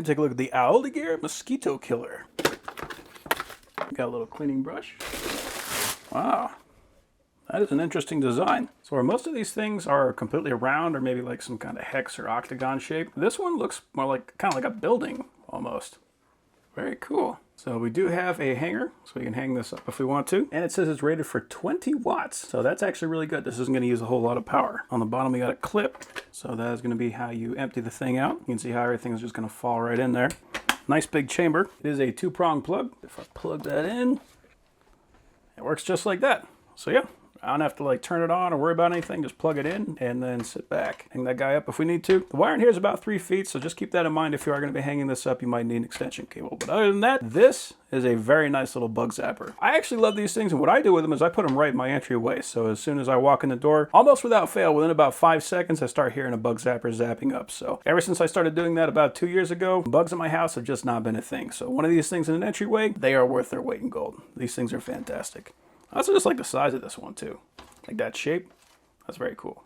take a look at the Alligator Mosquito Killer. Got a little cleaning brush. Wow. That is an interesting design. So where most of these things are completely round or maybe like some kind of hex or octagon shape, this one looks more like kind of like a building almost. Very cool. So we do have a hanger, so we can hang this up if we want to. And it says it's rated for 20 watts. So that's actually really good. This isn't going to use a whole lot of power. On the bottom we got a clip. So that is going to be how you empty the thing out. You can see how everything is just going to fall right in there. Nice big chamber. It is a 2-prong plug. If I plug that in, it works just like that. So yeah. I don't have to like turn it on or worry about anything. Just plug it in and then sit back. Hang that guy up if we need to. The wire in here is about 3 feet, so just keep that in mind. If you are going to be hanging this up, you might need an extension cable. But other than that, this is a very nice little bug zapper. I actually love these things, and what I do with them is I put them right in my entryway. So as soon as I walk in the door, almost without fail, within about 5 seconds, I start hearing a bug zapper zapping up. So ever since I started doing that about 2 years ago, bugs in my house have just not been a thing. So one of these things in an entryway, they are worth their weight in gold. These things are fantastic. I also just like the size of this one too. Like that shape, that's very cool.